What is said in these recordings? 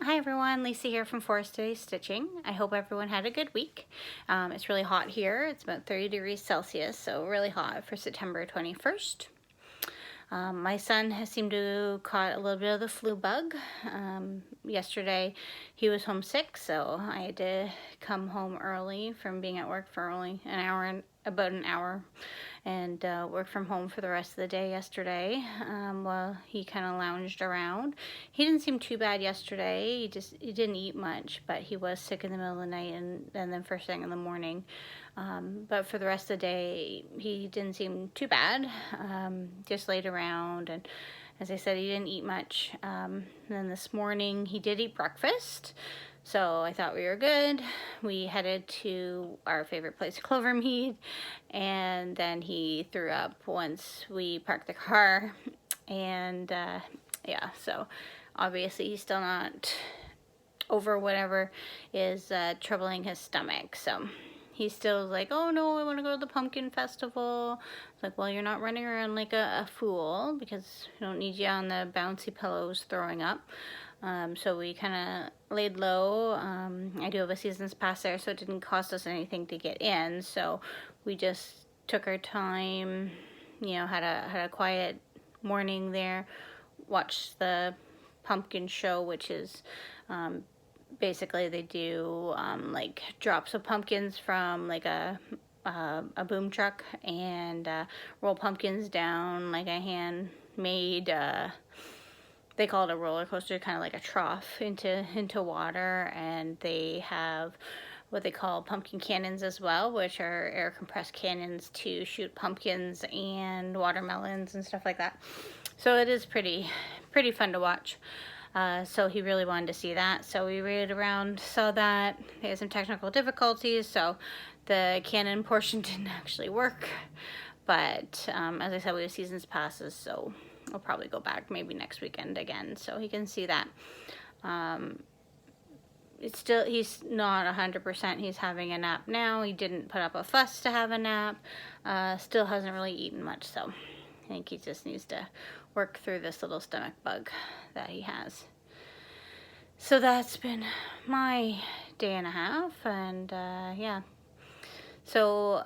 Hi everyone, Lisa here from Flosstube Stitching. I hope everyone had a good week. It's really hot here. It's about 30 degrees Celsius, so really hot for September 21st. My son has seemed to caught a little bit of the flu bug. Yesterday he was homesick, so I had to come home early from being at work for only about an hour, and work from home for the rest of the day yesterday while he kind of lounged around. He didn't seem too bad yesterday. He didn't eat much, but he was sick in the middle of the night and then first thing in the morning. But for the rest of the day, he didn't seem too bad. Just laid around, and as I said, he didn't eat much. Then this morning, he did eat breakfast, so I thought we were good. We headed to our favorite place, Clovermead, and then he threw up once we parked the car. And yeah, so obviously he's still not over whatever is troubling his stomach. So he's still like, oh no, I want to go to the pumpkin festival. It's like, well, you're not running around like a fool, because we don't need you on the bouncy pillows throwing up. So we kind of laid low. I do have a season's pass there, so it didn't cost us anything to get in. So we just took our time, had a quiet morning there, watched the pumpkin show, which is basically they do like drops of pumpkins from like a boom truck, and roll pumpkins down like a handmade they call it a roller coaster, kind of like a trough into water. And they have what they call pumpkin cannons as well, which are air compressed cannons to shoot pumpkins and watermelons and stuff like that. So it is pretty fun to watch. So he really wanted to see that. So we rode around, saw that. They had some technical difficulties, so the cannon portion didn't actually work. But as I said, we have season's passes, so I'll probably go back maybe next weekend again so he can see that. He's not 100%. He's having a nap now. He didn't put up a fuss to have a nap. Still hasn't really eaten much, so I think he just needs to work through this little stomach bug that he has. So that's been my day and a half, and yeah. So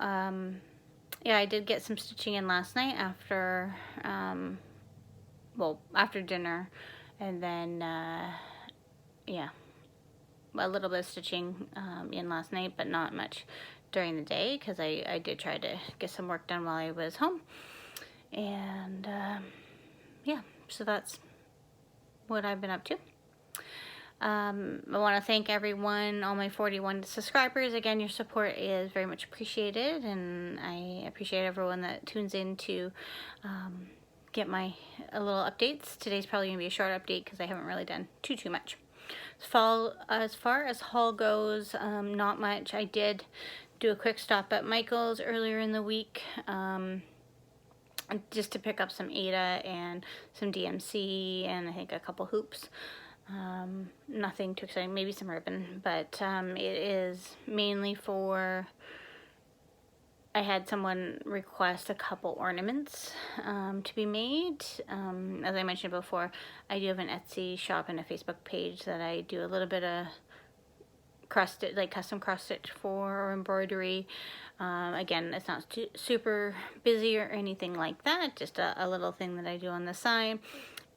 yeah, I did get some stitching in last night after after dinner, and then yeah, a little bit of stitching in last night, but not much during the day, because I did try to get some work done while I was home. And yeah, so that's what I've been up to. I want to thank everyone, all my 41 subscribers. Again, your support is very much appreciated, and I appreciate everyone that tunes in to get my little updates. Today's probably going to be a short update because I haven't really done too much. As far as haul goes, not much. I did do a quick stop at Michael's earlier in the week, just to pick up some Ada and some DMC and I think a couple hoops. Nothing too exciting, maybe some ribbon, but it is mainly for, I had someone request a couple ornaments to be made. As I mentioned before, I do have an Etsy shop and a Facebook page that I do a little bit of cross stitch, like custom cross stitch for, or embroidery. Again, it's not super busy or anything like that, just a little thing that I do on the side.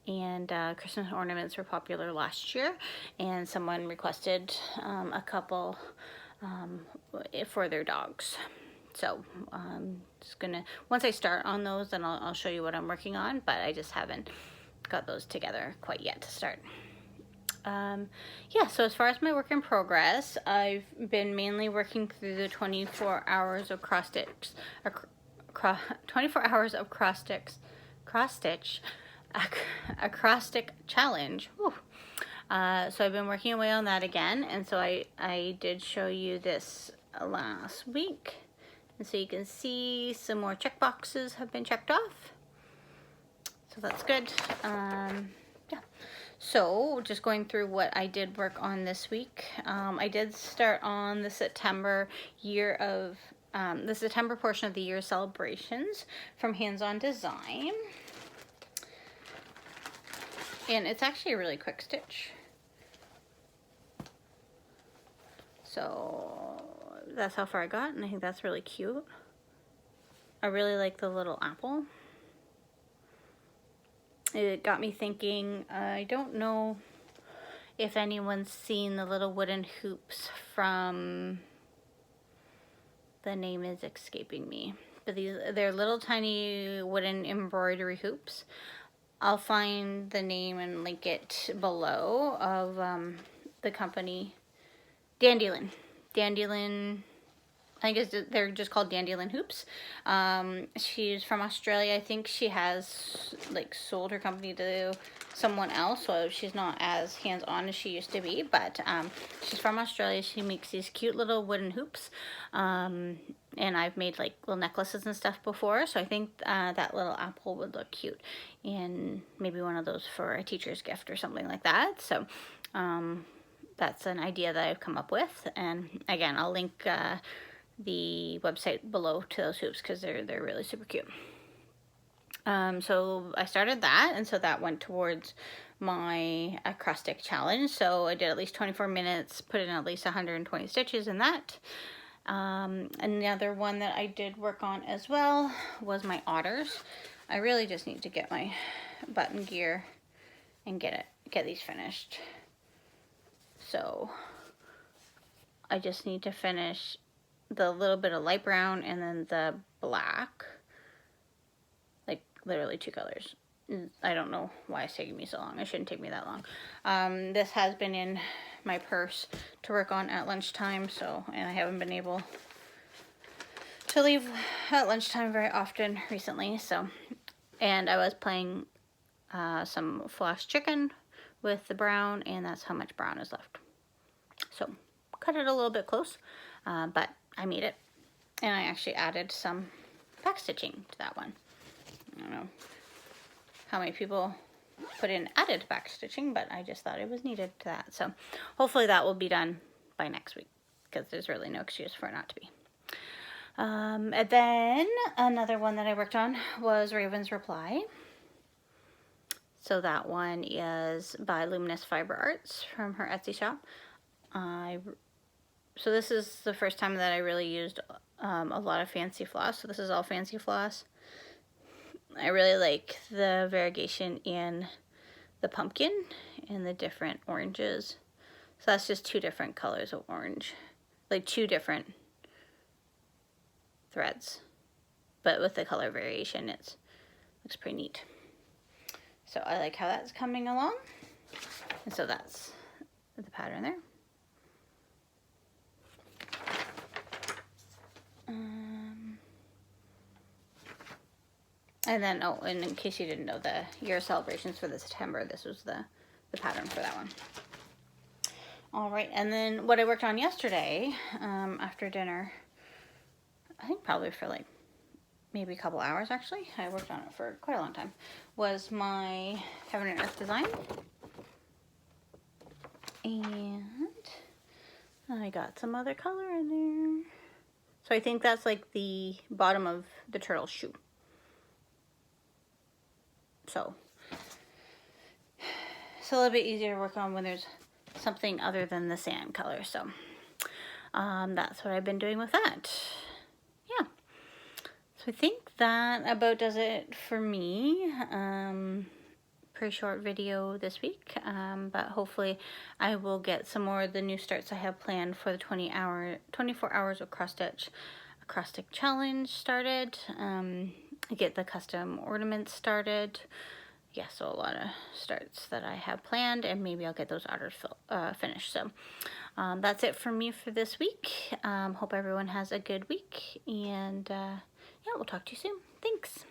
And Christmas ornaments were popular last year, and someone requested a couple for their dogs. So just gonna, once I start on those, then I'll show you what I'm working on, but I just haven't got those together quite yet to start. Yeah, so as far as my work in progress, I've been mainly working through the 24 hours of cross stitch, 24 hours of cross stitch, Acrostic Challange. So I've been working away on that again, and so I did show you this last week, and so you can see some more check boxes have been checked off, so that's good. Yeah, so just going through what I did work on this week. I did start on the September portion of the year celebrations from Hands On Design. And it's actually a really quick stitch. So that's how far I got, and I think that's really cute. I really like the little apple. It got me thinking, I don't know if anyone's seen the little wooden hoops from, the name is escaping me, but they're little tiny wooden embroidery hoops. I'll find the name and link it below of the company. Dandelion. I guess they're just called Dandelion hoops. She's from Australia. I think she has like sold her company to someone else, so she's not as hands-on as she used to be, but she's from Australia. She makes these cute little wooden hoops, and I've made like little necklaces and stuff before, so I think that little apple would look cute, and maybe one of those for a teacher's gift or something like that. So that's an idea that I've come up with, and again, I'll link the website below to those hoops because they're really super cute. So I started that, and so that went towards my acrostic challenge. So I did at least 24 minutes, put in at least 120 stitches in that. Another one that I did work on as well was my otters. I really just need to get my button gear and get these finished. So I just need to finish the little bit of light brown and then the black, like literally 2 colors. I don't know why it's taking me so long. It shouldn't take me that long. This has been in my purse to work on at lunchtime, and I haven't been able to leave at lunchtime very often recently, and I was playing some floss chicken with the brown, and that's how much brown is left. So cut it a little bit close, but I made it, and I actually added some backstitching to that one. I don't know how many people put in added backstitching, but I just thought it was needed to that. So hopefully that will be done by next week, because there's really no excuse for it not to be. And then another one that I worked on was Raven's Reply. So that one is by Luminous Fiber Arts from her Etsy shop. So this is the first time that I really used a lot of fancy floss. So this is all fancy floss. I really like the variegation in the pumpkin and the different oranges. So that's just 2 different colors of orange, like 2 different threads, but with the color variation, it looks pretty neat. So I like how that's coming along, and so that's the pattern there. And then, oh, and in case you didn't know, the year celebrations for the September, this was the pattern for that one. All right, and then what I worked on yesterday after dinner, I think probably for like maybe a couple hours actually, I worked on it for quite a long time, was my Heaven and Earth design. And I got some other color in there. So I think that's like the bottom of the turtle shoe. So it's a little bit easier to work on when there's something other than the sand color. So that's what I've been doing with that. Yeah. So I think that about does it for me. Pretty short video this week, but hopefully I will get some more of the new starts I have planned for the 24 hours of Acrostic Challenge started. Get the custom ornaments started. Yeah, so a lot of starts that I have planned, and maybe I'll get those otters finished. So that's it for me for this week. Hope everyone has a good week, and yeah, we'll talk to you soon. Thanks.